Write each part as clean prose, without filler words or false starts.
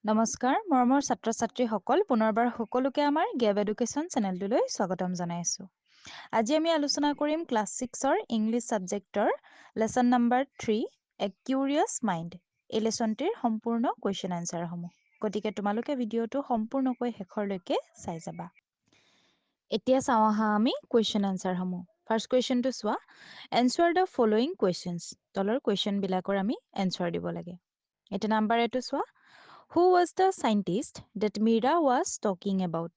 নমস্কাৰ মৰমৰ ছাত্ৰ ছাত্ৰীসকল পুনৰবাৰ সকলোকে আমাৰ গেব এডুকেশ্যন চেনেলটোলৈ স্বাগতম জনাইছো আজি আমি আলোচনা কৰিম ক্লাছ 6ৰ ইংলিছ সাবজেক্টৰ লেসন নাম্বাৰ 3 এ কিউৰিয়াছ মাইন্ড এই লেসনটিৰ সম্পূৰ্ণ কোৱেশ্চন আনসাৰ সমূহ গতিকে তোমালোকে ভিডিওটো সম্পূৰ্ণকৈ শেষৰলৈকে চাই যাবা এতিয়া চাও আহা আমি কোৱেশ্চন আনসাৰ সমূহ ফাৰ্স্ট কোৱেশ্চনটো চোৱা এনসাৰ দা ফলোইং কোৱেশ্চনছ তলৰ কোৱেশ্চন বিলাকৰ আমি এনসাৰ দিব লাগে এটা নাম্বাৰ এটো চোৱা Who was the scientist that Mira was talking about?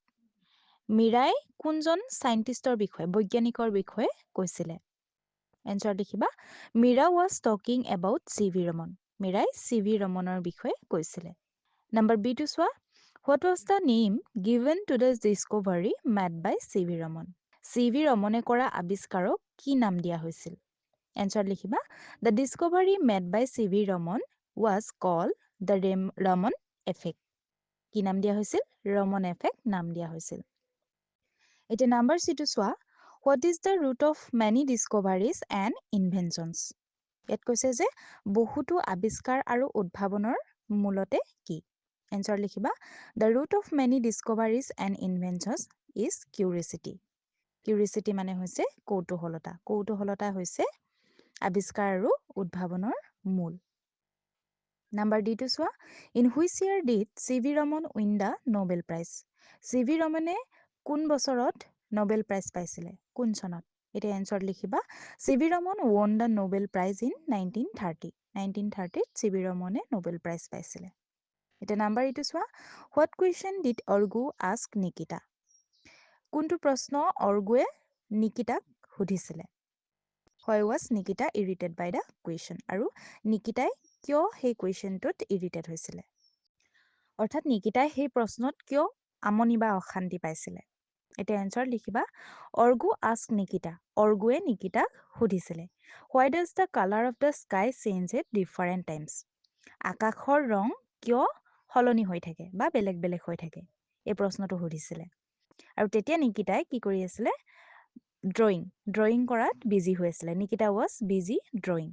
Mirai kunjon scientistor বিষয়ে বৈজ্ঞানিকৰ বিষয়ে কৈছিলে এনসাৰ দেখিবা Mira was talking about CV Raman Mirai CV Ramanৰ বিষয়ে কৈছিলে নাম্বাৰ বি টু চোৱা What was the name given to the discovery made by CV Raman CV Ramane কৰা আৱিষ্কাৰক কি নাম দিয়া হৈছিল এনসাৰ লিখিবা The discovery made by CV Raman was called the Raman effect কি নাম দিয়া হৈছিল Raman effect নাম দিয়া হৈছিল এটা নাম্বাৰ সি টু চোৱা What is the root of many discoveries and inventions ইয়াত কৈছে যে বহুতো আৱিষ্কাৰ আৰু উদ্ভাৱনৰ মূলতে কি এনসাৰ লিখিবা The root of many discoveries and inventions is curiosity curiosity মানে হৈছে কৌতূহলতা হৈছে আৱিষ্কাৰ আৰু উদ্ভাৱনৰ মূল Number D to চোৱা In which year did C.V. Raman win the Nobel Prize? C.V. Ramane কোন বছৰত Nobel Prize পাইছিলে কোন চনত এটা এনসাৰ লিখিবা C.V. Raman won the Nobel Prize in 1930 1930 C.V. Ramane Nobel Prize পাইছিলে এটা নাম্বাৰ ইটো চোৱা What question did Argu ask Nikita? কোনটো প্ৰশ্ন অৰ্গুৱে নিকিতাক সুধিছিলে Why was Nikita irritated by the question? আৰু নিকিতাই কিয় সেই কোৱেশ্চনটোত ইৰিটেট হৈছিলে অৰ্থাৎ নিকিতাই সেই প্ৰশ্নত কিয় আমনি বা অশান্তি পাইছিলে এটা এনসাৰ লিখিবা অৰ্গু আস্ক নিকিতা অৰ্গুৱে নিকিতাক সুধিছিলে Why does the color of the sky change at different times? আকাশৰ ৰং কিয় হলনি হৈ থাকে বা বেলেগ বেলেগ হৈ থাকে এই প্ৰশ্নটো সুধিছিলে আৰু তেতিয়া নিকিতাই কি কৰি আছিল drawing কৰাত বিজি হৈ আছিল Nikita was busy drawing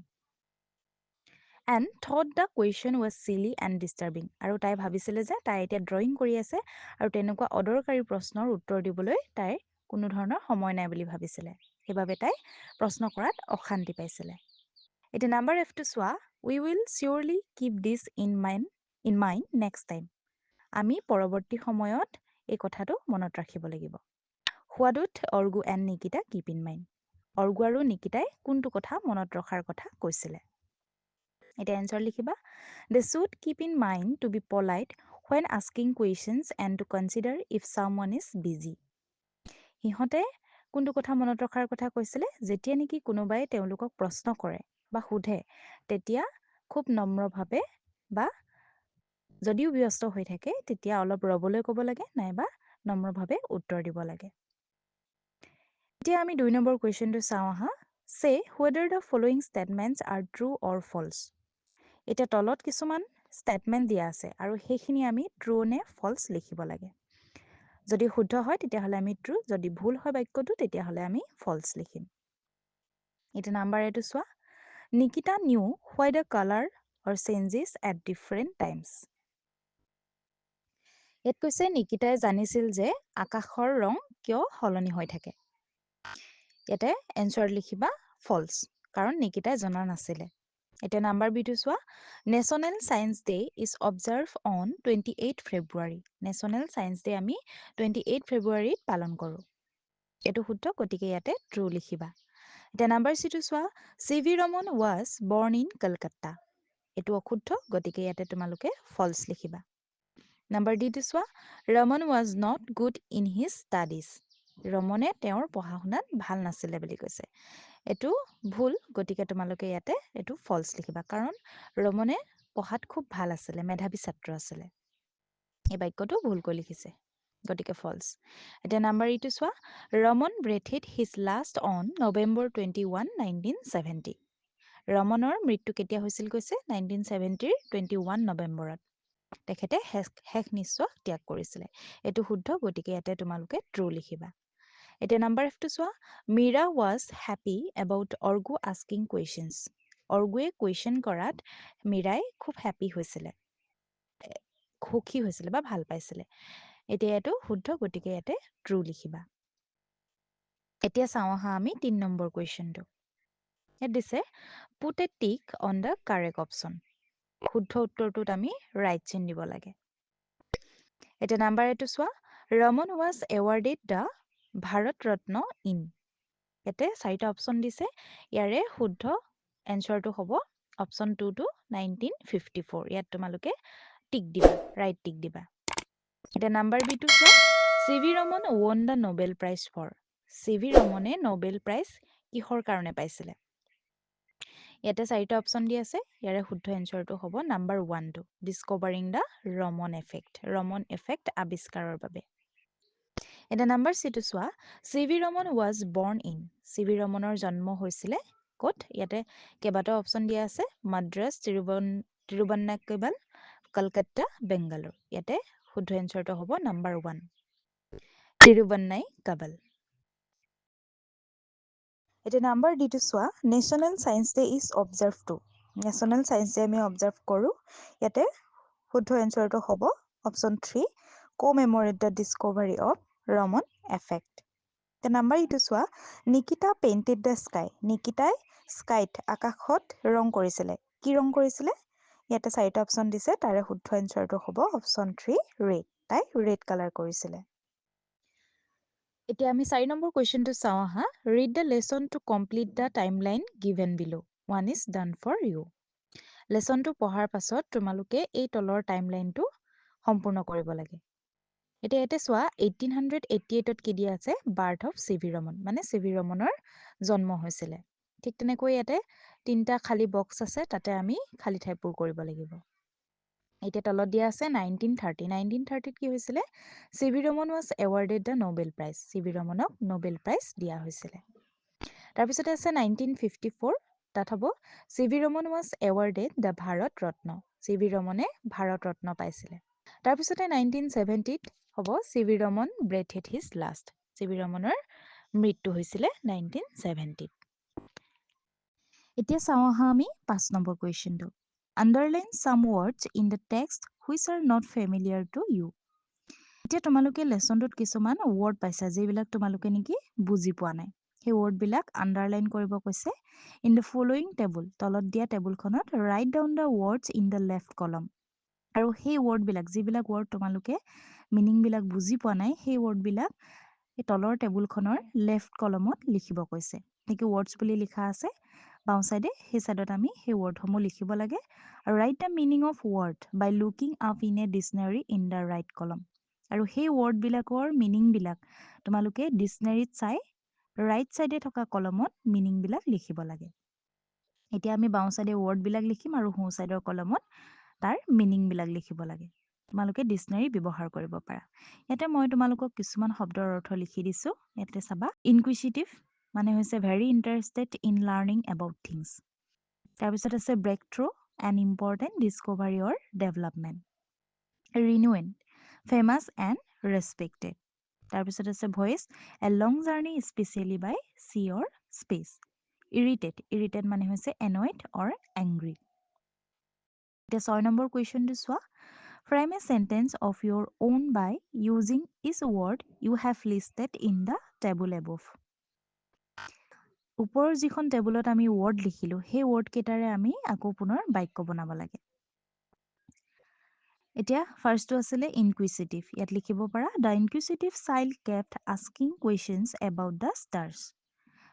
and thought the question was silly and disturbing আৰু তাই ভাবিছিলে যে তাই এতিয়া ড্ৰয়িং কৰি আছে আৰু তেনেকুৱা অদৰকাৰী প্ৰশ্নৰ উত্তৰ দিবলৈ তাই কোনো ধৰণৰ সময় নাই বুলি ভাবিছিলে সেইবাবে তাই প্ৰশ্ন কৰাত অশান্তি পাইছিলে এটা নাম্বাৰ এফ টু চোৱা we will surely keep this in mind next time আমি পৰৱৰ্তী সময়ত এই কথাটো মনত ৰাখিব লাগিব what do Argu and Nikita keep in mind Argu আৰু নিকিতাই কোনটো কথা মনত ৰখাৰ কথা কৈছিলে এটা এনসাৰ লিখিবা They should keep in mind to be polite when asking questions and to consider if someone is busy. হিহতে কোনটো কথা মনত ৰখাৰ কথা কৈছিলে যেতিয়া নেকি কোনোবাই তেওঁলোকক প্ৰশ্ন কৰে বা সোধে তেতিয়া খুব নম্ৰভাৱে বা যদিও ব্যস্ত হৈ থাকে তেতিয়া অলপ ৰবলৈ ক'ব লাগে নাইবা নম্ৰভাৱে উত্তৰ দিব লাগে এতিয়া আমি 2 নম্বৰ কোৱেশ্চনটো চাওঁ আহা Say whether the following statements are true or false. এটা তলত কিছুমান স্টেটমেন্ট দিয়া আছে আৰু সেইখিনি আমি ট্ৰু নে ফলছ লিখিব লাগে যদি শুদ্ধ হয় তেতিয়া হলে আমি ট্ৰু যদি ভুল হয় বাক্যটো তেতিয়া হলে আমি ফলছ লিখিম এটা নাম্বাৰ এটো চোৱা Nikita knew why the color or changes at different times এত কৈছে নিকিতাই জানিছিল যে আকাশৰ ৰং কিয় হলনি হৈ থাকে এতে এনসাৰ লিখিবা ফলছ কাৰণ নিকিতাই জনা নাছিলে এটা নাম্বাৰ বি টু চোৱা national science day is observe on 28 February national science day আমি 28 ফেব্ৰুৱাৰীত পালন কৰো এটো শুদ্ধ গতিকে ইয়াতে ট্ৰু লিখিবা এটা নাম্বাৰ সি টু চোৱা CV Raman was born in Kolkata এটো অশুদ্ধ গতিকে ইয়াতে তোমালোকে ফলছ লিখিবা নাম্বাৰ ডি টু চোৱা Raman was not good in his studies ৰমনে তেওঁৰ পঢ়া-শুনাত ভাল নাছিলে বুলি কৈছে এটো ভুল গতিকে তোমালোকে ইয়াতে এটো ফলছ লিখিবা কাৰণ ৰমনে পঢ়াত খুব ভাল আছিল মেধাবী ছাত্ৰ আছিল এই বাক্যটো ভুলকৈ লিখিছে গতিকে ফলছ এটা নাম্বাৰ ইটো চোৱা Raman breathed his last on November 21 1970 ৰমনৰ মৃত্যু কেতিয়া হৈছিল কৈছে 1970 ৰ 21 নৱেম্বৰত তেখেতে শেষ নিশ্বাস ত্যাগ কৰিছিল এটো শুদ্ধ গতিকে ইয়াতে তোমালোকে ট্ৰু লিখিবা এতিয়া নাম্বাৰ এফটো চোৱা, Meera was happy about Argu asking questions. অৰ্গুৱে কুৱেশ্যন কৰাত মীৰাই খুব হেপী হৈছিলে, সুখী হৈছিলে বা ভাল পাইছিলে। এতিয়া এইটো শুদ্ধ, গতিকে ইয়াতে ট্ৰু লিখিবা। এতিয়া চাওঁ আহা আমি 3 নম্বৰ কুৱেশ্যনটো। ইয়াত দিছে put a tick on the correct option. শুদ্ধ উত্তৰটোত আমি ৰাইট চিন দিব লাগে। এতিয়া নাম্বাৰ এটো চোৱা, Raman was awarded the Bharat Ratna in. ইয়াতে 4টা অপশ্যন দিছে, ইয়াৰে শুদ্ধ এনচাৰটো হ'ব অপশ্যন 2টো 1954। ইয়াত তোমালোকে টিক দিবা, ৰাইট টিক দিবা। এতিয়া নাম্বাৰ বিটো চোৱা, C V Raman won the Nobel prize for. C V ৰমনে নোবেল প্ৰাইজ কিহৰ কাৰণে পাইছিলে? ইয়াতে 4টা অপশ্যন দি আছে, ইয়াৰে শুদ্ধ এনচাৰটো হ'ব নাম্বাৰ 1টো, discovering the Raman effect. Raman effect আৱিষ্কাৰৰ বাবে। এতিয়া নাম্বাৰ চিটো চোৱা, C V Raman was born in. C V ৰমনৰ জন্ম হৈছিলে ক'ত? ইয়াতে কেইবাটাও অপশ্যন দিয়া আছে, মাদ্ৰাছ, তিৰুবন্নাকেবল, কলকাতা, বেংগালোৰ। ইয়াতে শুদ্ধ এনচাৰটো হ'ব নাম্বাৰ 1, তিৰুবন্নাইকাবল। এতিয়া নাম্বাৰ ডিটো চোৱা, national science day is observe to. National science day আমি অবজাৰ্ভ কৰোঁ। ইয়াতে শুদ্ধ এনচাৰটো হ'ব option 3, commemorate the discovery of Raman effect. এতিয়া নাম্বাৰ ইটো চোৱা, নিকিতা পেইণ্টেড দ্য স্কাই। নিকিতাই স্কাইত, আকাশত ৰং কৰিছিলে। কি ৰং কৰিছিলে? ইয়াতে 4টা অপশ্যন দিছে, তাৰে শুদ্ধ এনচাৰটো হ'ব অপশ্যন 3, ৰেড। তাই ৰেড কালাৰ কৰিছিলে। এতিয়া আমি 4 নম্বৰ কুৱেশ্যনটো চাওঁ আহা, read the lesson to complete the time line given below. 1 is done for you. লেচনটো পঢ়াৰ পাছত তোমালোকে এই তলৰ টাইম লাইনটো সম্পূৰ্ণ কৰিব লাগে। এতিয়া ইয়াতে চোৱা, 1888ত কি দিয়া আছে? Birth of C V Raman, মানে চি ভি ৰমনৰ জন্ম হৈছিলে। ঠিক তেনেকৈ ইয়াতে 3টা খালী বক্স আছে, তাতে আমি খালী ঠাই পূৰ কৰিব লাগিব। এতিয়া তলত দিয়া আছে 1930। 1930ত কি হৈছিলে? C V Raman was awarded the Nobel prize. C V ৰমনক নোবেল প্ৰাইজ দিয়া হৈছিলে। তাৰপিছতে আছে 1954, তাত হ'ব C V Raman was awarded the Bharat Ratna. C V ৰমনে ভাৰত ৰত্ন পাইছিলে। তাৰপিছতে 1970ত হ'ব C V Raman breathed his last. C V ৰমনৰ মৃত্যু হৈছিলে 1970ত। এতিয়া চাওঁ আহা আমি 5 নম্বৰ কুৱেশ্যনটো। Underline some words in the text which are not familiar two you. এতিয়া তোমালোকে লেচনটোত কিছুমান ৱৰ্ড পাইছা, যিবিলাক তোমালোকে নেকি বুজি পোৱা নাই। সেই ৱৰ্ডবিলাক আণ্ডাৰলাইন কৰিব কৈছে। ইন দ্য ফলোয়িং টেবুল, তলত দিয়া টেবুলখনত right down the words in the left কলম। আৰু সেই ৱৰ্ডবিলাক, যিবিলাক ৱৰ্ড তোমালোকে মিনিংবিলাক বুজি পোৱা নাই, সেই ৱৰ্ডবিলাক এই তলৰ টেবুলখনৰ লেফ্ট কলমত লিখিব কৈছে। নেকি ৱৰ্ডছ বুলি লিখা আছে বাওঁ চাইডে, সেই চাইডত আমি সেই ৱৰ্ডসমূহ লিখিব লাগে। আৰু write the meaning of word by looking up in a dictionary in the right column. আৰু সেই ৱৰ্ডবিলাকৰ মিনিংবিলাক তোমালোকে ডিক্সনেৰীত চাই ৰাইট চাইডে থকা কলমত মিনিংবিলাক লিখিব লাগে। এতিয়া আমি বাওঁ চাইডে ৱৰ্ডবিলাক লিখিম আৰু সোঁ চাইডৰ কলমত তাৰ মিনিংবিলাক লিখিব লাগে। তোমালোকে ডিক্সনেৰী ব্যৱহাৰ কৰিব পাৰা। ইয়াতে মই তোমালোকক কিছুমান শব্দৰ অৰ্থ লিখি দিছোঁ। ইয়াতে চাবা, ইনকুইচিটিভ মানে হৈছে very interested in learning about things. তাৰপিছত আছে breakthrough, an important discovery or development. Renowned, famous and respected. তাৰপিছত আছে voyage, a long journey especially by sea or space. Irritated, irritated মানে হৈছে এনয়ড অৰ এংগ্ৰি। এতিয়া 6 নম্বৰ কুৱেশ্যনটো চোৱা, frame a sentence of your own by using each word you have listed in the table above. ওপৰৰ যিখন টেবুলত আমি ৱৰ্ড লিখিলোঁ, সেই ৱৰ্ডকেইটাৰে আমি আকৌ পুনৰ বাক্য বনাব লাগে। এতিয়া ফাৰ্ষ্টটো আছিলে ইনকুইচিটিভ। ইয়াত লিখিব পাৰা, the inquisitive child kept asking questions about the stars.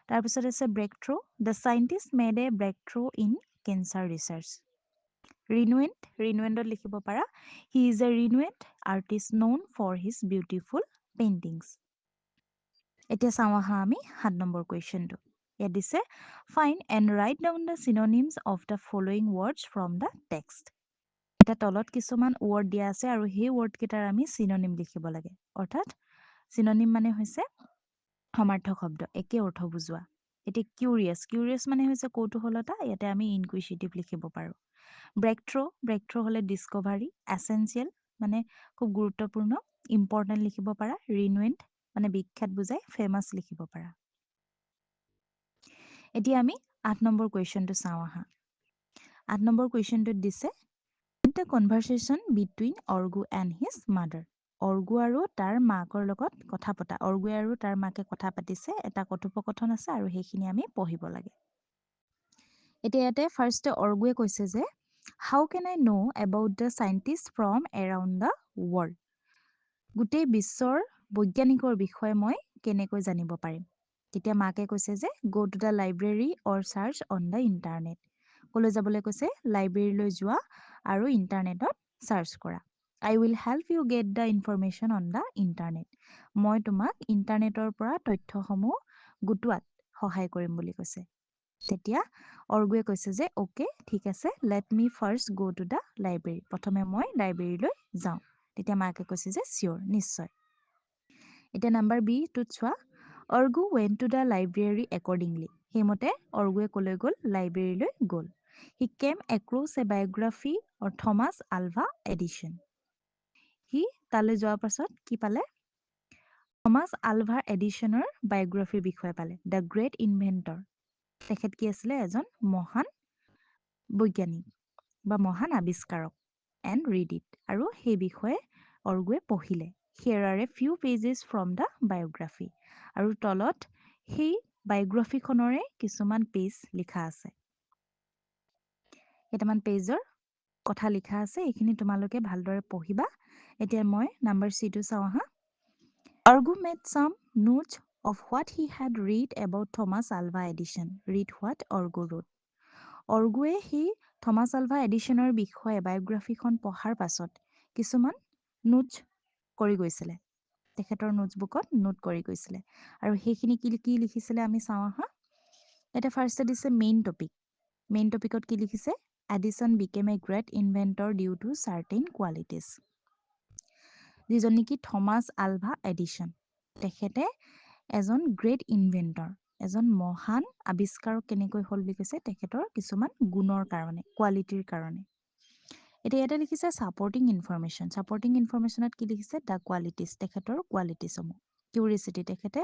তাৰপিছত আছে breakthrough, the scientist made a breakthrough in cancer research. Renowned, ৰিনুৱেণ্টত লিখিব পাৰা, he is a renowned artist known for his beautiful paintings. এতিয়া চাওঁ আহা আমি 7 number কুৱেশ্যনটো। ইয়াত দিছে, find and write down the synonyms of the following words from the text. এতিয়া তলত কিছুমান ৱৰ্ড দিয়া আছে আৰু সেই ৱৰ্ডকেইটাৰ আমি চিননিম লিখিব লাগে। অৰ্থাৎ চিননিম মানে হৈছে সমাৰ্থক শব্দ, একে অৰ্থ বুজোৱা। এতিয়া কিউৰিয়াছ, কিউৰিয়াছ মানে হৈছে কৌতূহলতা। ইয়াতে আমি ইনকুইচিটিভ লিখিব পাৰোঁ। ব্ৰেক থ্ৰু, ব্ৰেক থ্ৰু হ'লে ডিস্কভাৰী। এছেঞ্চিয়েল মানে খুব গুৰুত্বপূৰ্ণ, ইম্পৰ্টেণ্ট লিখিব পাৰা। ৰিনুৱেণ্ট মানে বিখ্যাত বুজাই ফেমাছ লিখিব পাৰা। এতিয়া আমি 8 নম্বৰ কুৱেশ্যনটো চাওঁ আহা। 8 নম্বৰ কুৱেশ্যনটোত দিছে the conversation between Argu and his mother. Argu আৰু তাৰ মাকৰ লগত কথা পতা, অৰ্গুৱে আৰু তাৰ মাকে কথা পাতিছে, এটা কথোপকথন আছে আৰু সেইখিনি আমি পঢ়িব লাগে। এতিয়া ইয়াতে ফাৰ্ষ্ট অৰ্গুৱে কৈছে যে how can I know' about the scientist from around the world. গোটেই বিশ্বৰ বৈজ্ঞানিকৰ বিষয়ে মই কেনেকৈ জানিব পাৰিম। তেতিয়া মাকে কৈছে যে go' to the library or search on the internet. ক'লৈ যাবলৈ কৈছে? লাইব্ৰেৰীলৈ যোৱা আৰু ইণ্টাৰনেটত চাৰ্চ কৰা। I will help you get the information on the internet. মই তোমাক ইণ্টাৰনেটৰ পৰা তথ্যসমূহ গোটোৱাত সহায় কৰিম বুলি কৈছে। তেতিয়া অৰ্গুৱে কৈছে যে অ'কে ঠিক আছে, লেট মি ফাৰ্ষ্ট গ' টু দ্য লাইব্ৰেৰী। প্ৰথমে মই লাইব্ৰেৰীলৈ যাওঁ। তেতিয়া মাকে কৈছে যে চিয়'ৰ, নিশ্চয়। এতিয়া নাম্বাৰ বিটোত চোৱা, Argu went to the library accordingly. সেইমতে অৰ্গুৱে ক'লৈ গ'ল? লাইব্ৰেৰীলৈ গ'ল। He came across a biography of Thomas Alva Edison. সি তালৈ যোৱাৰ পাছত কি পালে? থমাছ আলভা এডিশ্যনৰ বায়'গ্ৰাফিৰ বিষয়ে পালে। The great inventor. তেখেত কি আছিলে? এজন মহান বৈজ্ঞানিক বা মহান আৱিষ্কাৰক। And read it. আৰু সেই বিষয়ে অৰ্গুৱে পঢ়িলে। Here are a few pages from the biography. আৰু তলত সেই বায়'গ্ৰাফিখনৰে কিছুমান পেজ লিখা আছে। কেইটামান পেজৰ কথা লিখা আছে, এইখিনি তোমালোকে ভালদৰে পঢ়িবা। এতিয়া মই নাম্বাৰ চিটো চাওঁ আহা। Argu made some notes of what he had read about Thomas Alva Edison. Read what Argu wrote. অৰ্গুৱে সেই থমাছ আলভা এডিশ্যনৰ বিষয়ে বায়'গ্ৰাফিখন পঢ়াৰ পাছত কিছুমান নোটছ কৰি গৈছিলে। তেখেতৰ নোটছ বুকত নোট কৰি গৈছিলে। আৰু সেইখিনি কি লিখিছিলে আমি চাওঁ আহা। এতিয়া ফাৰ্ষ্টে দিছে মেইন টপিক। মেইন টপিকত কি লিখিছে? Edison became a great inventor due to certain qualities. যিজন নেকি থমাছ আলভা এডিশ্যন, তেখেতে এজন গ্ৰেট ইনভেণ্টৰ, এজন মহান আৱিষ্কাৰক কেনেকৈ হ'ল বুলি কৈছে? তেখেতৰ কিছুমান গুণৰ কাৰণে, কোৱালিটিৰ কাৰণে। এতিয়া ইয়াতে লিখিছে ছাপৰ্টিং ইনফৰমেশ্যন। ছাপৰ্টিং ইনফৰমেশ্যনত কি লিখিছে? দ্য কোৱালিটিজ, তেখেতৰ কোৱালিটিসমূহ। কিউৰিচিটি, তেখেতে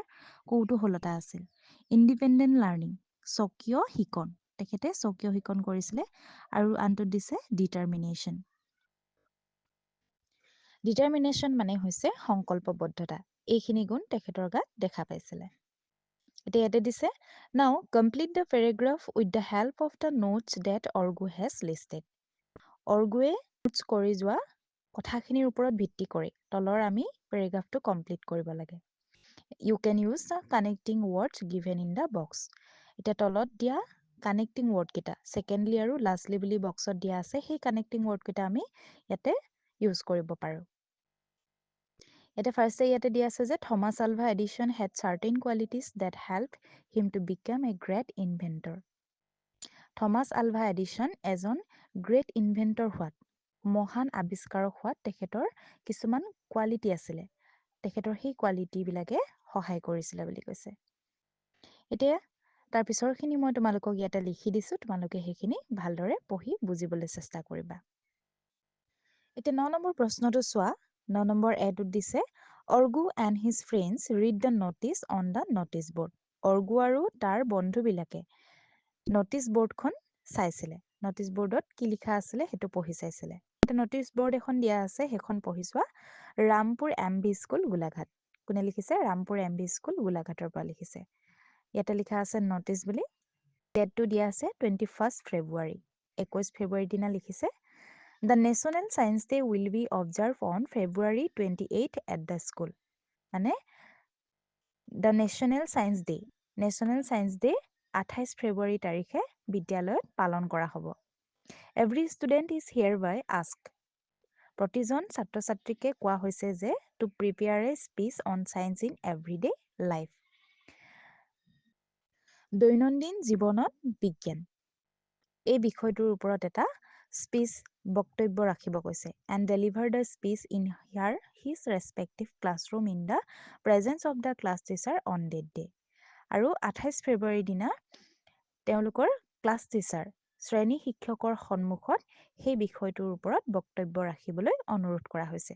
কৌতূহলতা আছিল। ইণ্ডিপেণ্ডেণ্ট লাৰ্ণিং, স্বকীয় শিকন, তেখেতে স্বকীয় শিকন কৰিছিলে। আৰু আনটোত দিছে ডিটাৰমিনেশ্যন। ডিটাৰমিনেশ্যন মানে হৈছে সংকল্পবদ্ধতা। এইখিনি গুণ তেখেতৰ গাত দেখা পাইছিলে। এতিয়া ইয়াতে দিছে now complete the paragraph with the help of the notes that Argu has listed. অৰ্গুৱে নোটছ কৰি যোৱা কথাখিনিৰ ওপৰত ভিত্তি কৰি তলৰ আমি পেৰেগ্ৰাফটো কমপ্লিট কৰিব লাগে। You can use the connecting words given in the box. এতিয়া তলত দিয়া কানেক্টিং ৱৰ্ডকেইটা ছেকেণ্ডলি আৰু লাষ্টলি বুলি বক্সত দিয়া আছে, সেই কানেক্টিং ৱৰ্ডকেইটা আমি ইয়াতে ইউজ কৰিব পাৰোঁ। ইয়াতে ফাৰ্ষ্টে ইয়াতে দিয়া আছে যে Thomas Alva Edison had certain qualities that help him to become a great inventor. Thomas Alva Edison এজন গ্ৰেট ইনভেণ্টৰ হোৱাত, মহান আৱিষ্কাৰক হোৱাত তেখেতৰ কিছুমান কোৱালিটি আছিলে। তেখেতৰ সেই কোৱালিটিবিলাকে সহায় কৰিছিলে বুলি কৈছে। এতিয়া তাৰ পিছৰখিনি মই তোমালোকক ইয়াতে লিখি দিছোঁ, তোমালোকে সেইখিনি ভালদৰে পঢ়ি বুজিবলৈ চেষ্টা কৰিবা। এতিয়া 9 নম্বৰ প্ৰশ্নটো চোৱা। 9 নম্বৰ এটোত দিছে Argu and his friends read the notice on the notice board. Argu আৰু তাৰ বন্ধুবিলাকে ন'টিছ বৰ্ডখন চাইছিলে। ন'টিছ বৰ্ডত কি লিখা আছিলে সেইটো পঢ়ি চাইছিলে। ন'টিছ বৰ্ড এখন দিয়া আছে, সেইখন পঢ়ি চোৱা। Rampur MB school Golaghat. কোনে লিখিছে? ৰামপুৰ MB স্কুল গোলাঘাটৰ পৰা লিখিছে। ইয়াতে লিখা আছে ন'টিছ বুলি। ডেটটো দিয়া আছে 21 ফেব্ৰুৱাৰী, 21 ফেব্ৰুৱাৰীৰ দিনা লিখিছে the national science day will be observe on February 28 at the school. মানে the national science day, national science day 28 ফেব্ৰুৱাৰী তাৰিখে বিদ্যালয়ত পালন কৰা হ'ব। Every student is hereby ask. প্ৰতিজন ছাত্ৰ ছাত্ৰীকে কোৱা হৈছে যে to prepare a speech on science in everyday life. দৈনন্দিন জীৱনত বিজ্ঞান এই বিষয়টোৰ ওপৰত এটা স্পীচ বক্তব্য ৰাখিব কৈছে। And deliver the speech in here his respective classroom in the presence of the class teacher on date day. আৰু 28 ফেব্ৰুৱাৰীৰ দিনা তেওঁলোকৰ ক্লাছ টিচাৰ, শ্ৰেণী শিক্ষকৰ সন্মুখত সেই বিষয়টোৰ ওপৰত বক্তব্য ৰাখিবলৈ অনুৰোধ কৰা হৈছে।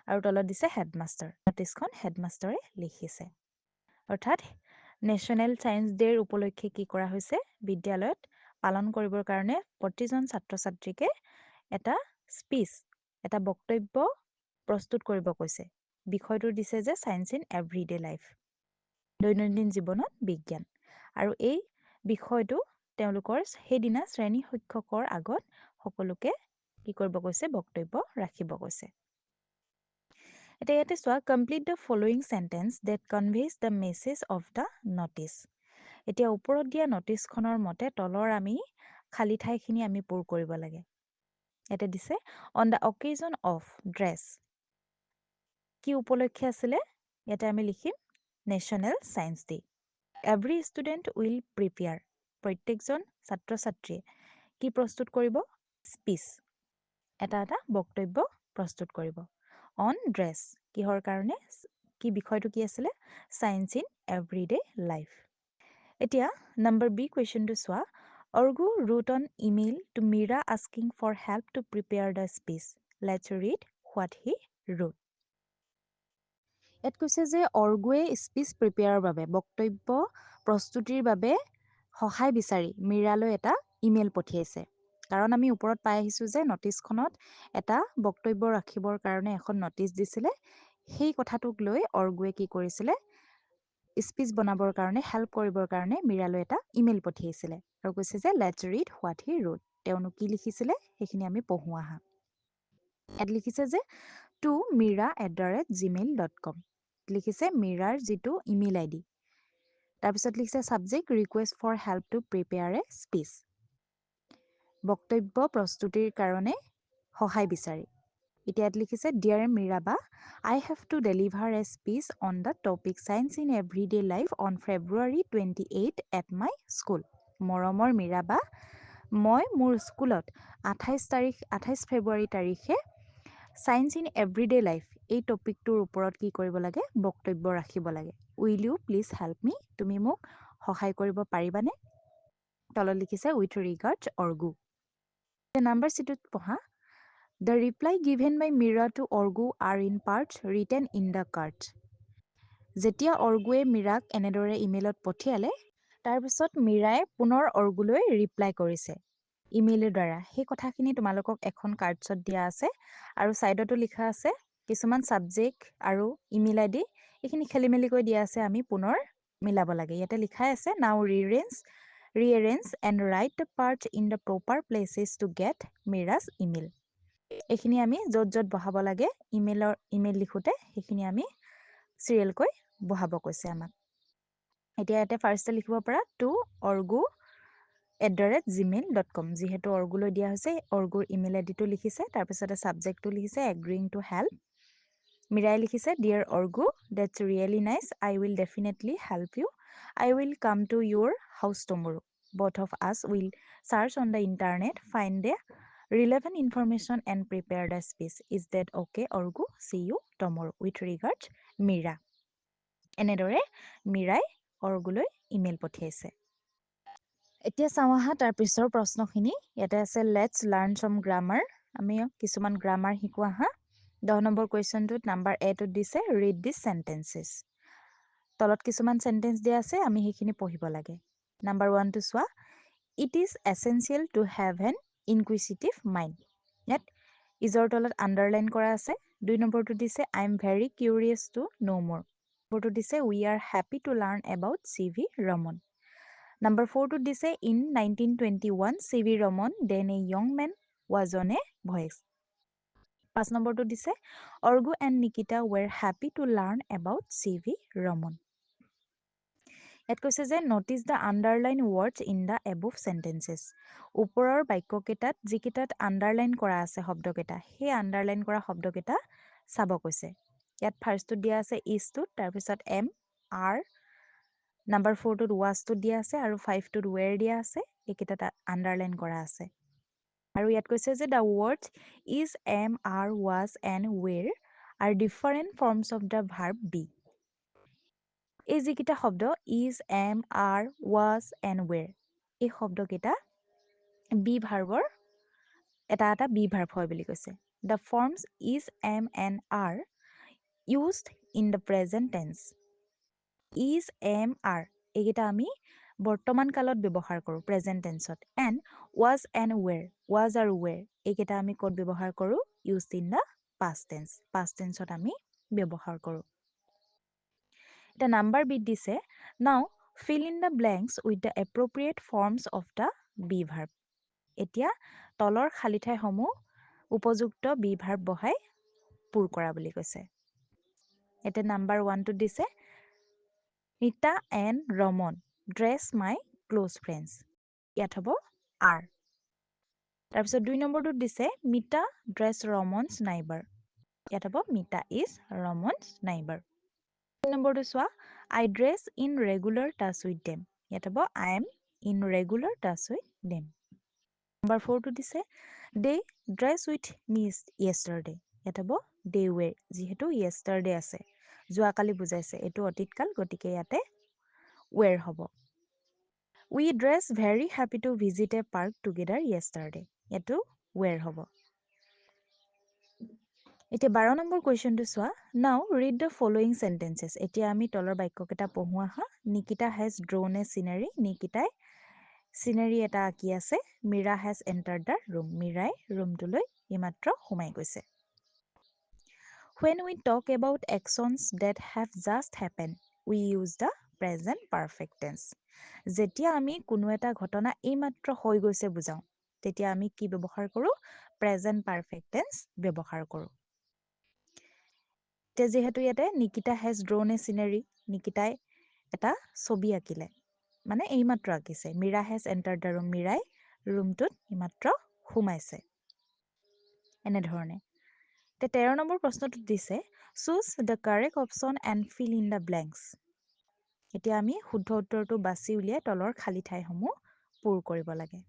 আৰু তলত দিছে হেডমাষ্টাৰ। নটিছখন হেডমাষ্টাৰে লিখিছে। অৰ্থাৎ নেশ্যনেল ছায়েন্স ডেৰ উপলক্ষে কি কৰা হৈছে, বিদ্যালয়ত পালন কৰিবৰ কাৰণে প্ৰতিজন ছাত্ৰ ছাত্ৰীকে এটা স্পীচ, এটা বক্তব্য প্ৰস্তুত কৰিব কৈছে। বিষয়টো দিছে যে ছায়েন্স ইন এভৰিডে লাইফ, দৈনন্দিন জীৱনত বিজ্ঞান। আৰু এই বিষয়টো তেওঁলোকৰ সেইদিনা শ্ৰেণী শিক্ষকৰ আগত সকলোকে কি কৰিব কৈছে, বক্তব্য ৰাখিব কৈছে। এতিয়া ইয়াতে চোৱা, complete the following sentence that conveys the message of the notice. এতিয়া ওপৰত দিয়া নটিছখনৰ মতে তলৰ আমি খালী ঠাইখিনি আমি পূৰ কৰিব লাগে। ইয়াতে দিছে অন দ্য অকেজন অফ ড্ৰেছ, কি উপলক্ষে আছিলে, ইয়াতে আমি লিখিম national science day. Every student will prepare, প্ৰত্যেকজন ছাত্ৰ ছাত্ৰীয়ে কি প্ৰস্তুত কৰিব, স্পীচ, এটা বক্তব্য প্ৰস্তুত কৰিব। অন ড্ৰেছ, কিহৰ কাৰণে, কি বিষয়টো কি আছিলে, ছায়েন্স ইন এভৰিডে লাইফ। এতিয়া নম্বৰ বি কুৱেশ্যনটো চোৱা, Argu wrote an email to Meera asking for help to prepare the speech. Let's read what he wrote. ইয়াত কৈছে যে অৰ্গুৱে স্পীচ প্ৰিপেয়াৰৰ বাবে, বক্তব্য প্ৰস্তুতিৰ বাবে সহায় বিচাৰি মীৰালৈ এটা ইমেইল পঠিয়াইছে। কাৰণ আমি ওপৰত পাই আহিছোঁ যে নটিছখনত এটা বক্তব্য ৰাখিবৰ কাৰণে এখন নটিছ দিছিলে। সেই কথাটোক লৈ অৰ্গুৱে কি কৰিছিলে, স্পীচ বনাবৰ কাৰণে হেল্প কৰিবৰ কাৰণে মীৰালৈ এটা ইমেইল পঠিয়াইছিলে। আৰু কৈছে যে let's read what he wrote, তেওঁনো কি লিখিছিলে সেইখিনি আমি পঢ়ো আহা। ইয়াত লিখিছে যে টু meera@gmail.com, লিখিছে মীৰাৰ যিটো ইমেইল আইডি। তাৰপিছত লিখিছে subject request for help to prepare a speech, বক্তব্য প্ৰস্তুতিৰ কাৰণে সহায় বিচাৰি। এতিয়া ইয়াত লিখিছে ডিয়াৰ মীৰাবা, I have to deliver a speech on the topic science in everyday life on February 28 at my school. মৰমৰ মীৰাবা, মই মোৰ স্কুলত 28 ফেব্ৰুৱাৰী তাৰিখে ছায়েন্স ইন এভৰিডে লাইফ এই টপিকটোৰ ওপৰত কি কৰিব লাগে, বক্তব্য ৰাখিব লাগে। উইল ইউ প্লিজ হেল্প মি, তুমি মোক সহায় কৰিব পাৰিবানে। তলত লিখিছে উইথ ৰিগাৰ্ডছ অৰ্গু। নাম্বাৰ চিটোত পঢ়া, the reply given by Meera to Argu are in parts written in the cards. যেতিয়া অৰ্গুৱে মীৰাক এনেদৰে ইমেইলত পঠিয়ালে, তাৰপিছত মীৰাই পুনৰ অৰ্গুলৈ ৰিপ্লাই কৰিছে ইমেইলৰ দ্বাৰা। সেই কথাখিনি তোমালোকক এখন কাৰ্ডছত দিয়া আছে আৰু ছাইডতো লিখা আছে কিছুমান ছাবজেক্ট আৰু ইমেইল আইডি, এইখিনি খেলি মেলিকৈ দিয়া আছে, আমি পুনৰ মিলাব লাগে। ইয়াতে লিখাই আছে নাও rearrange and write the parts in the proper places to get Meera's email. এইখিনি আমি য'ত য'ত বহাব লাগে ইমেইল লিখোঁতে সেইখিনি আমি চিৰিয়েলকৈ বহাব কৈছে আমাক। এতিয়া ইয়াতে ফাৰ্ষ্টে লিখিব পাৰা টু orgu@gmail.com, যিহেতু অৰ্গুলৈ দিয়া হৈছে অৰ্গুৰ ইমেইল আইডিটো লিখিছে, তাৰপিছতে ছাবজেক্টটো লিখিছে এগ্ৰিং টু হেল্প। মীৰাই লিখিছে dear Argu, that's really nice, I will definitely help you, I will come to your house tomorrow. Both of us will search on the internet, find the relevant information and prepare the speech. Is that okay, Orgu? See you tomorrow. With regards, Mira. এনেদৰে মীৰাই অৰ্গুলৈ email পঠিয়াইছে। এতিয়া চাওঁ আহা তাৰ পিছৰ প্ৰশ্নখিনি। ইয়াতে আছে let's learn চাম গ্ৰামাৰ, আমি কিছুমান গ্ৰামাৰ শিকোঁ আহা। 10 নম্বৰ কুৱেশ্যনটোত নাম্বাৰ এটোত দিছে ৰিড দিছ চেণ্টেন্সেছ। তলত কিছুমান চেণ্টেন্স দিয়া আছে, আমি সেইখিনি পঢ়িব লাগে। নাম্বাৰ 1টো চোৱা, it is essential to have an inquisitive mind. ইয়াত ইজৰ তলত আণ্ডাৰলাইন কৰা আছে। 2 নম্বৰটো দিছে I am very curious to know' more. নম্বৰটো দিছে we are happy to learn about C V. Raman. Number 4টোত দিছে in 1921 C V. Raman then a young man was on a voyage. 5 নম্বৰটো দিছে Argu and Nikita were happy to learn about C V. Raman. ইয়াত কৈছে যে notice the underline words in the above sentences. ওপৰৰ বাক্যকেইটাত যিকেইটাত underline কৰা আছে শব্দকেইটা, সেই আণ্ডাৰলাইন কৰা শব্দকেইটা চাব কৈছে। ইয়াত ফাৰ্ষ্টটোত দিয়া আছে ইজটোত, তাৰপিছত এম আৰ, নাম্বাৰ 4টোত ৱাজটোত দিয়া আছে আৰু 5টোত ৱেৰ দিয়া আছে, এইকেইটাত আণ্ডাৰলাইন কৰা আছে। আৰু ইয়াত কৈছে যে the words is, am are, was and were are different forms of the verb be. এই যিকেইটা শব্দ is, am, are, was and were, এই শব্দকেইটা বি ভাৰ্বৰ এটা বি ভাৰ্ব হয় বুলি কৈছে। The forms is, am and are used in the present tense. is, am, are এইকেইটা আমি বৰ্তমান কালত ব্যৱহাৰ কৰোঁ প্ৰেজেণ্ট টেন্সত। And was and were, was আৰু were এইকেইটা আমি ক'ত ব্যৱহাৰ কৰোঁ? used in the past tense, past tenseত আমি ব্যৱহাৰ কৰোঁ। এটা নাম্বাৰ বিট দিছে, now fill in the blanks with the appropriate forms of the be verb। এতিয়া তলৰ খালী ঠাইসমূহ উপযুক্ত be verb বহাই পূৰ কৰা বুলি কৈছে। এতিয়া নাম্বাৰ 1টো দিছে, Rita and Ramon dress my close friends। ইয়াত হ'ব are। তাৰপিছত 2 নম্বৰটোত দিছে, Mita dress Ramon's neighbor। ইয়াত হ'ব Mita is Ramon's neighbor। 3 নম্বৰটো চোৱা, I dress in regular touch with them। ইয়াত হ'ব I am in regular touch with them। Number 4টো দিছে, they dress with me yesterday। ইয়াত হ'ব they were, যিহেতু yesterday আছে, যোৱাকালি বুজাইছে, এইটো অতীতকাল, গতিকে ইয়াতে were হ'ব। We dress very happy to visit a park together yesterday। এইটো were হ'ব। এতিয়া 12 নম্বৰ কুৱেশ্যনটো চোৱা, now read the following sentences। এতিয়া আমি তলৰ বাক্যকেইটা পঢ়ো আহা। Nikita has drawn a scenery। নিকিতাই চিনেৰী এটা আঁকি আছে। Mira has entered the room। মীৰাই ৰুমটোলৈ এইমাত্ৰ সোমাই গৈছে। When we talk about actions that have just happened, we use the present perfect tense। যেতিয়া আমি কোনো এটা ঘটনা এইমাত্ৰ হৈ গৈছে বুজাওঁ, তেতিয়া আমি কি ব্যৱহাৰ কৰোঁ? প্ৰেজেণ্ট পাৰফেক্ট টেন্স ব্যৱহাৰ কৰোঁ। এতিয়া যিহেতু ইয়াতে Nikita has drawn a scenery, নিকিতাই এটা ছবি আঁকিলে, মানে এইমাত্ৰ আঁকিছে। Meera has enter the room, মীৰাই ৰুমটোত এইমাত্ৰ সোমাইছে। এনেধৰণে। এতিয়া 13 নম্বৰ প্ৰশ্নটোত দিছে, choose the correct option and fill in the blanks. এতিয়া আমি শুদ্ধ উত্তৰটো বাছি উলিয়াই তলৰ খালী ঠাইসমূহ পূৰ কৰিব লাগে।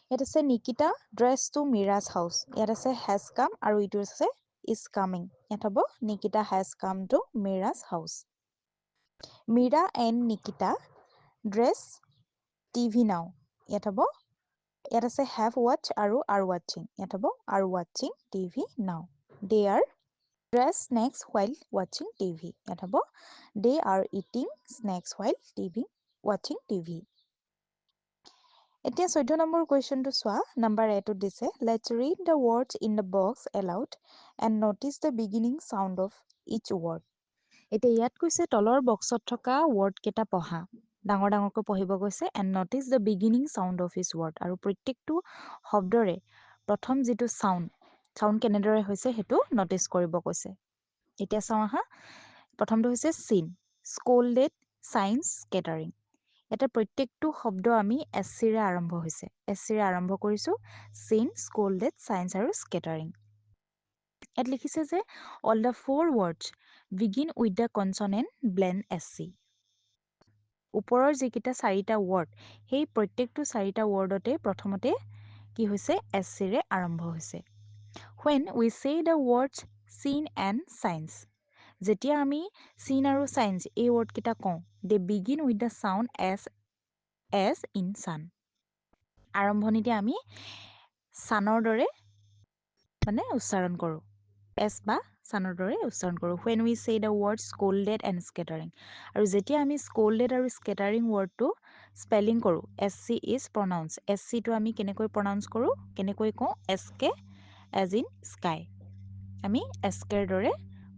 ইয়াত আছে Nikita dress two Meera's house. ইয়াত আছে হেজ কাম আৰু ইটো আছে ইজ কামিং। ইয়াত হ'ব Nikita has come to Meera's house. Meera and Nikita dash TV now. ইয়াত হ'ব, ইয়াত আছে হেভ ৱাটচ আৰু আৰ ৱাটচিং। ইয়াত হ'ব আৰ ৱাটচিং TV now. They are dash snacks while ৱাটচিং টিভি। ইয়াত হ'ব they are eating snacks while ৱাটচিং টিভি। এতিয়া 14 নম্বৰ কুৱেশ্যনটো চোৱা, নাম্বাৰ এটোত দিছে, let's read the words in the box aloud and notice the beginning sound of each word. এতিয়া ইয়াত কৈছে তলৰ বক্সত থকা ৱৰ্ডকেইটা পঢ়া, ডাঙৰ ডাঙৰকৈ পঢ়িব কৈছে, and notice the beginning sound of each word, আৰু প্ৰত্যেকটো শব্দৰে প্ৰথম যিটো চাউণ্ড কেনেদৰে হৈছে সেইটো নটিচ কৰিব কৈছে। এতিয়া চাওঁ আহা, প্ৰথমটো হৈছে চিন, স্কোল্ডেড, চাইন্স, স্কেটাৰিং। এটা প্ৰত্যেকটো শব্দ আমি এছ চিৰে আৰম্ভ হৈছে, এছ চিৰে আৰম্ভ কৰিছোঁ, চিন, স্কোল্ডেড, চাইন্স আৰু স্কেটাৰিং। ইয়াত লিখিছে যে all the 4 words begin with the consonant blend S C. ওপৰৰ যিকেইটা 4টা ৱৰ্ড, সেই প্ৰত্যেকটো 4টা ৱৰ্ডতে প্ৰথমতে কি হৈছে? এছ চিৰে আৰম্ভ হৈছে। When we say the words seen and science, যেতিয়া আমি চিন আৰু চাইন্স এই ৱৰ্ডকেইটা কওঁ, they begin with the sound as in sun। আৰম্ভণিতে আমি চানৰ দৰে মানে উচ্চাৰণ কৰোঁ, এছ বা চানৰ দৰে উচ্চাৰণ কৰোঁ। When we say the word scolded and scattering, আৰু যেতিয়া আমি scolded আৰু scattering ৱৰ্ডটো স্পেলিং কৰোঁ, S C is pronounce, S চিটো আমি কেনেকৈ প্ৰনাউন্স কৰোঁ, কেনেকৈ কওঁ? S K as in sky, আমি এছ কেৰ দৰে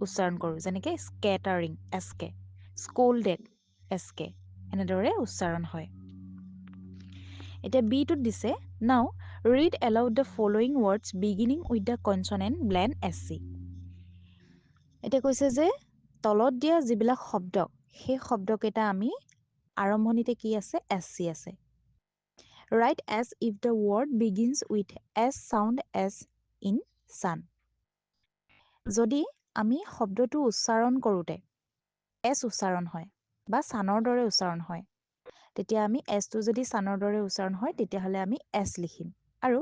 উচ্চাৰণ কৰোঁ, যেনেকৈ scattering S K, scolded S K, এনেদৰে উচ্চাৰণ হয়। এতিয়া বিটোত দিছে, now read aloud the following words beginning with the consonant blend S C. এতিয়া কৈছে যে তলত দিয়া যিবিলাক শব্দ, সেই শব্দকেইটা আমি আৰম্ভণিতে কি আছে? এছ চি আছে। Right as if the word begins with S sound as in sun. যদি আমি শব্দটো উচ্চাৰণ কৰোঁতে এছ উচ্চাৰণ হয় বা ছানৰ দৰে উচ্চাৰণ হয়, তেতিয়া আমি এছটো যদি ছানৰ দৰে উচ্চাৰণ হয়, তেতিয়াহ'লে আমি এছ লিখিম। আৰু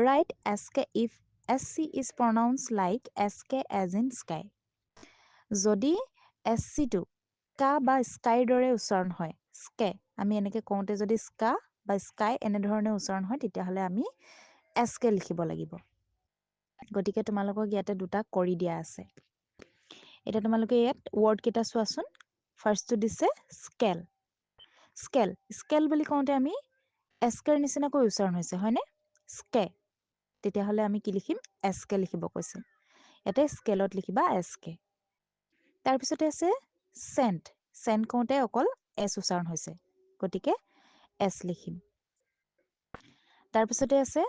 write S K if S C is pronounce like S K as in sky. যদি এছ চিটো স্কা বা স্কাইৰ দৰে উচ্চাৰণ হয়, স্কে, আমি এনেকৈ কওঁতে যদি স্কা বা স্কাই এনেধৰণে উচ্চাৰণ হয়, তেতিয়াহ'লে আমি এছ কে লিখিব লাগিব। গতিকে তোমালোকক ইয়াতে দুটা কৰি দিয়া আছে। এতিয়া তোমালোকে ইয়াত ৱৰ্ড কেইটা চোৱাচোন ফাৰ্ষ্টটো দিছে স্কেল স্কেল স্কেল বুলি কওঁতে আমি এস্কেৰ নিচিনাকৈ উচ্চাৰণ হৈছে হয়নে স্কে তেতিয়াহ'লে আমি কি লিখিম এস্কে লিখিব কৈছে ইয়াতে স্কেলত লিখিবা এস্কে তাৰপিছতে আছে চেণ্ট চেণ্ট কওঁতে অকল এছ উচ্চাৰণ হৈছে গতিকে এছ লিখিম তাৰপিছতে আছে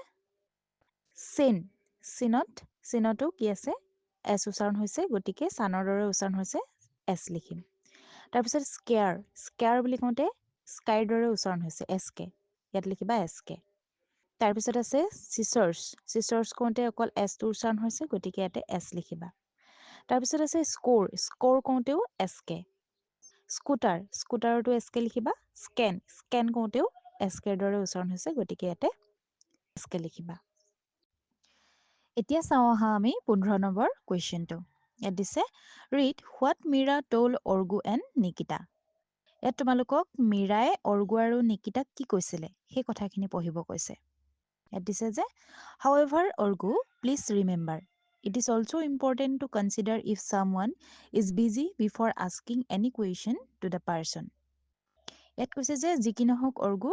চিন চিনতো কি আছে এছ উচ্চাৰণ হৈছে গতিকে চানৰ দৰে উচ্চাৰণ হৈছে এছ লিখিম তাৰপিছত স্কেয়াৰ বুলি কওঁতে স্কাইৰ দৰে উচ্চাৰণ হৈছে এছ কে ইয়াত লিখিবা এছ কে তাৰপিছত আছে চিচাৰ্ছ কওঁতে অকল এছটো উচ্চাৰণ হৈছে গতিকে ইয়াতে এছ লিখিবা তাৰপিছত আছে স্ক'ৰ কওঁতেও এছ কে স্কুটাৰতো এছ কে লিখিবা স্কেন কওঁতেও এছ কেৰ দৰে উচ্চাৰণ হৈছে গতিকে ইয়াতে এছ কে লিখিবা এতিয়া চাওঁ আহা আমি 15 নম্বৰ কুৱেশ্যনটো ইয়াত দিছে read what Meera told Argu and Nikita ইয়াত তোমালোকক মীৰাই অৰ্গু আৰু নিকিতাক কি কৈছিলে সেই কথাখিনি পঢ়িব কৈছে ইয়াত দিছে যে however Argu please remember it is also important to consider if someone is busy before asking any question to the person ইয়াত কৈছে যে যি কি নহওক অৰ্গু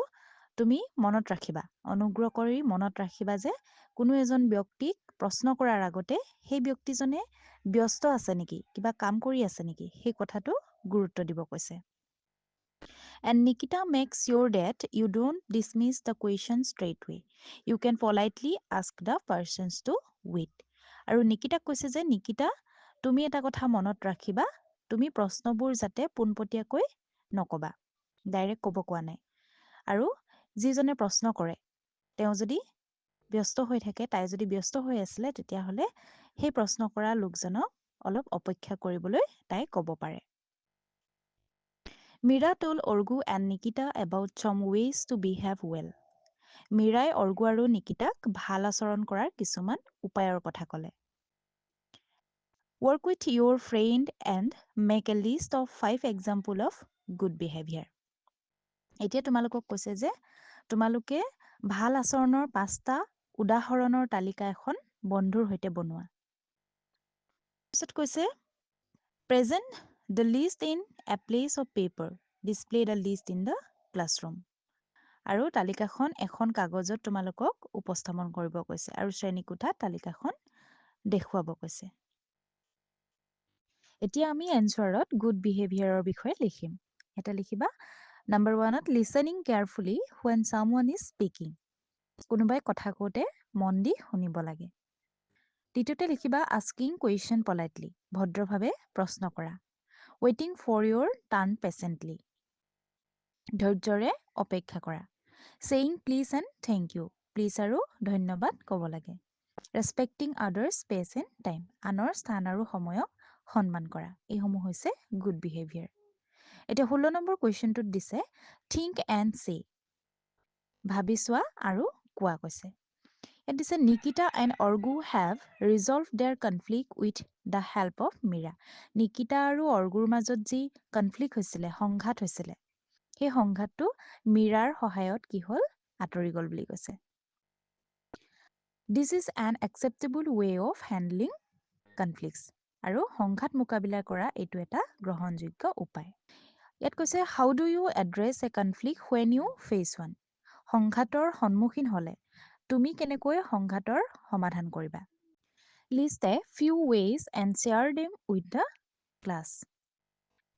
তুমি মনত ৰাখিবা অনুগ্ৰহ কৰি মনত ৰাখিবা যে কোনো এজন ব্যক্তিক প্ৰশ্ন কৰাৰ আগতে সেই ব্যক্তিজনে ব্যস্ত আছে নেকি কিবা কাম কৰি আছে নেকি সেই কথাটো গুৰুত্ব দিব কৈছে And Nikita makes sure that you don't dismiss the question straight away. You can politely ask the persons to wait. আৰু নিকিতাক কৈছে যে নিকিতা তুমি এটা কথা মনত ৰাখিবা তুমি প্ৰশ্নবোৰ যাতে পোনপটীয়াকৈ নকবা ডাইৰেক্ট ক'ব কোৱা নাই আৰু যিজনে প্ৰশ্ন কৰে তেওঁ যদি ব্যস্ত হৈ থাকে তাই যদি ব্যস্ত হৈ আছিলে তেতিয়াহ'লে সেই প্ৰশ্ন কৰা লোকজনক অলপ অপেক্ষা কৰিবলৈ তাই ক'ব পাৰে Mira told Orgu and Nikita about some ways to behave well. মীৰাই অৰ্গু আৰু নিকিতাক ভাল আচৰণ কৰাৰ কিছুমান উপায়ৰ কথা ক'লে Work with your friend and make a list of 5 example of good behavior. এতিয়া তোমালোকক কৈছে যে তোমালোকে ভাল আচৰণৰ 5টা উদাহৰণৰ তালিকা এখন বন্ধুৰ সৈতে বনোৱা পিছত কৈছে present the list in a place of paper display the list in the classroom আৰু তালিকাখন এখন কাগজত তোমালোকক উপস্থাপন কৰিব কৈছে আৰু শ্ৰেণীকোঠাত তালিকাখন দেখুৱাব কৈছে এতিয়া আমি এনসাৰত গুড বিহেভিয়াৰৰ বিষয়ে লিখিম এটা লিখিবা number 1ত listening carefully when someone is speaking কোনোবাই কথা কওঁতে মন দি শুনিব লাগে দ্বিতীয়তে লিখিবা asking question politely ভদ্ৰভাৱে প্ৰশ্ন কৰা waiting for your turn patiently ধৈৰ্যৰে অপেক্ষা কৰা saying please and thank you please আৰু ধন্যবাদ ক'ব লাগে respecting others space and time আনৰ স্থান আৰু সময়ক সন্মান কৰা এইসমূহ হৈছে গুড বিহেভিয়াৰ এতিয়া 16 নম্বৰ কুৱেশ্যনটোত দিছে think and say ভাবি চোৱা আৰু কোৱা কৈছে ইয়াত দিছে Nikita and Argu have resolve their conflict with the help of Meera Nikita আৰু অৰ্গুৰ মাজত যি কনফ্লিক্ট হৈছিলে সংঘাত হৈছিলে সেই সংঘাতটো মীৰাৰ সহায়ত কি হ'ল আঁতৰি গ'ল বুলি কৈছে this is an acceptable way of handling conflicts আৰু সংঘাত মোকাবিলা কৰা এইটো এটা গ্ৰহণযোগ্য উপায় ইয়াত কৈছে how do you address a conflict when you face one সংঘাতৰ সন্মুখীন হ'লে তুমি কেনেকৈ সংঘাতৰ সমাধান কৰিবা list a few ways and share them with the class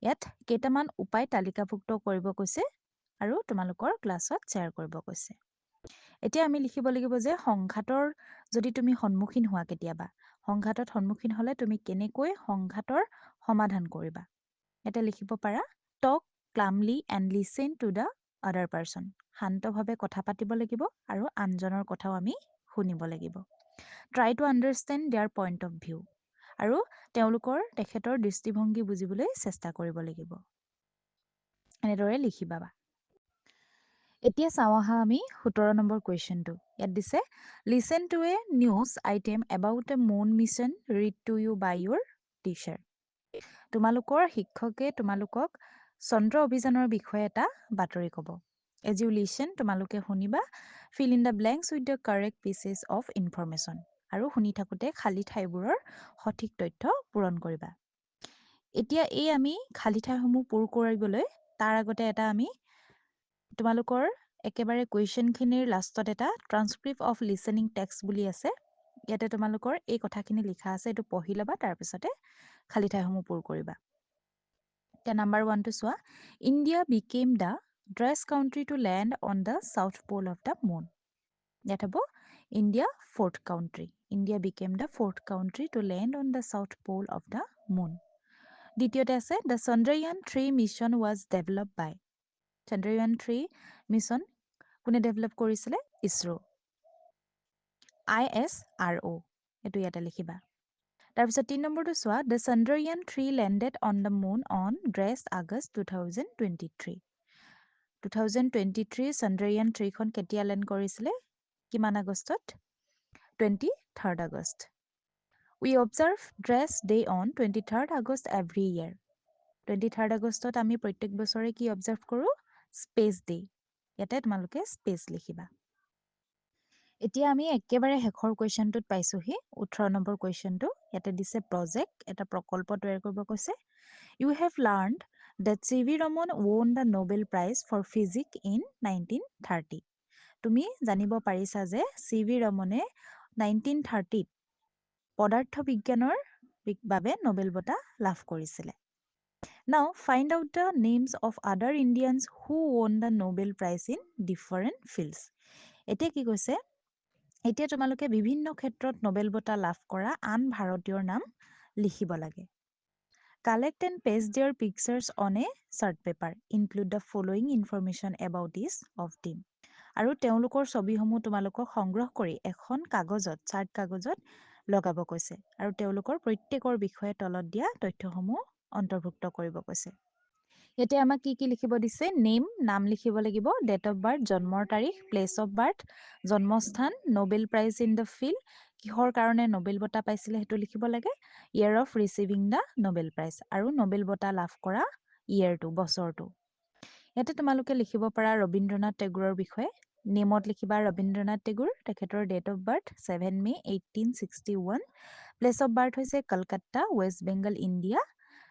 ইয়াত কেইটামান উপায় তালিকাভুক্ত কৰিব কৈছে আৰু তোমালোকৰ ক্লাছত শ্বেয়াৰ কৰিব কৈছে এতিয়া আমি লিখিব লাগিব যে সংঘাতৰ যদি তুমি সন্মুখীন হোৱা কেতিয়াবা সংঘাতত সন্মুখীন হ'লে তুমি কেনেকৈ সংঘাতৰ সমাধান কৰিবা এটা লিখিব পাৰা talk calmly and listen to the other person শান্তভাৱে কথা পাতিব লাগিব আৰু আনজনৰ কথাও আমি শুনিব লাগিব try to understand their point of view আৰু তেখেতৰ দৃষ্টিভংগী বুজিবলৈ চেষ্টা কৰিব লাগিব এনেদৰে লিখিবা এতিয়া চাওঁ আহা আমি 17 নম্বৰ কুৱেশ্যনটো ইয়াত দিছে listen to a news item about a moon mission read to you by your teacher তোমালোকৰ শিক্ষকে তোমালোকক চন্দ্ৰ অভিযানৰ বিষয়ে এটা বাতৰি ক'ব এজ ইউ লিসেন তোমালোকে শুনিবা feel in the blanks with the correct pieces of information আৰু শুনি থাকোঁতে খালী ঠাইবোৰৰ সঠিক তথ্য পূৰণ কৰিবা এতিয়া এই আমি খালী ঠাইসমূহ পূৰ কৰিবলৈ তাৰ আগতে এটা আমি তোমালোকৰ একেবাৰে কুৱেশ্যনখিনিৰ লাষ্টত এটা ট্ৰান্সক্ৰিপ্ট অফ লিচেনিং টেক্সট বুলি আছে। ইয়াতে তোমালোকৰ এই কথাখিনি লিখা আছে, এইটো পঢ়ি ল'বা, তাৰপিছতে খালী ঠাইসমূহ পূৰ কৰিবা। এতিয়া নাম্বাৰ 1টো চোৱা, India became the dash country to land on the south pole of the moon. ইয়াত হ'ব India fourth country, India became the fourth country to land on the south pole of the moon. দ্বিতীয়তে আছে the Chandrayaan three mission was develop by. Chandrayaan three mission কোনে develop কৰিছিলে? ISRO. ISRO, এইটো ইয়াতে লিখিবা। তাৰপিছত 3 নম্বৰটো চোৱা, the Chandrayaan three landed on the moon on dash August 2023। 2023 চন্দ্ৰয়ান-3খন কেতিয়া লেণ্ড কৰিছিলে? কিমান আগষ্টত? 23rd August. We observe Dress Day on 23rd August every year. 23rd আগষ্টত আমি প্ৰত্যেক বছৰে কি অবজাৰ্ভ কৰোঁ? Space day. ইয়াতে তোমালোকে স্পেচ লিখিবা। এতিয়া আমি একেবাৰে শেষৰ কুৱেশ্যনটোত পাইছোঁহি, 18 নম্বৰ কুৱেশ্যনটো। ইয়াতে দিছে প্ৰজেক্ট, এটা প্ৰকল্প তৈয়াৰ কৰিব কৈছে। You have learned that C V. Raman won the Nobel prize for physics in 1930। তুমি জানিব পাৰিছা যে চি.ভি. ৰমনে 1930ত পদাৰ্থ বিজ্ঞানৰ বাবে নোবেল বঁটা লাভ কৰিছিলে। Now find out the names of other Indians who won the Nobel Prize in different fields. এতিয়া কি কৈছে? এতিয়া তোমালোকে বিভিন্ন ক্ষেত্ৰত নোবেল বঁটা লাভ কৰা আন ভাৰতীয়ৰ নাম লিখিব লাগে। Collect and paste their pictures on a chart paper. Include the following information about each of them. আৰু তেওঁলোকৰ ছবিসমূহ তোমালোকক সংগ্ৰহ কৰি এখন কাগজত, চাৰ্ট কাগজত লগাব কৈছে আৰু তেওঁলোকৰ প্ৰত্যেকৰ বিষয়ে তলত দিয়া তথ্যসমূহ অন্তৰ্ভুক্ত কৰিব কৈছে। ইয়াতে আমাক কি কি লিখিব দিছে? নেম, নাম লিখিব লাগিব, ডেট অফ বাৰ্থ, জন্মৰ তাৰিখ, প্লেচ অফ বাৰ্থ, জন্মস্থান, Nobel prize in the field, কিহৰ কাৰণে নোবেল বঁটা পাইছিলে সেইটো লিখিব লাগে, year of receiving the Nobel prize আৰু নোবেল বঁটা লাভ কৰা ইয়েৰটো, বছৰটো। ইয়াতে তোমালোকে লিখিব পাৰা ৰবীন্দ্ৰনাথ টেগোৰৰ বিষয়ে। নেমত লিখিবা ৰবীন্দ্ৰনাথ টেগোৰ, তেখেতৰ date of birth 7 May 1861, place of birth হৈছে কলকাতা, ৱেষ্ট বেংগল, ইণ্ডিয়া।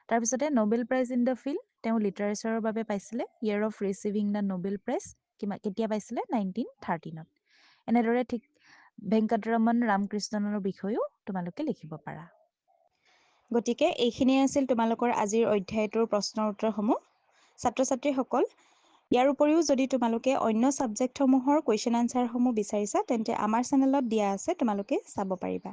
তাৰপিছতে Nobel prize in the field তেওঁ লিটাৰেচাৰৰ বাবে পাইছিলে। Year of receiving the Nobel prize কেতিয়া পাইছিলে? 1913ত। এনেদৰে ঠিক ভেংকটৰমন ৰামকৃষ্ণনৰ বিষয়েও তোমালোকে লিখিব পাৰা। গতিকে এইখিনিয়ে আছিল তোমালোকৰ আজিৰ অধ্যায়টোৰ প্ৰশ্নৰ উত্তৰসমূহ। ছাত্ৰ ছাত্ৰীসকল, ইয়াৰ উপৰিও যদি তোমালোকে অন্য ছাবজেক্টসমূহৰ কুৱেশ্যন আনচাৰসমূহ বিচাৰিছা তেন্তে আমাৰ চেনেলত দিয়া আছে, তোমালোকে চাব পাৰিবা।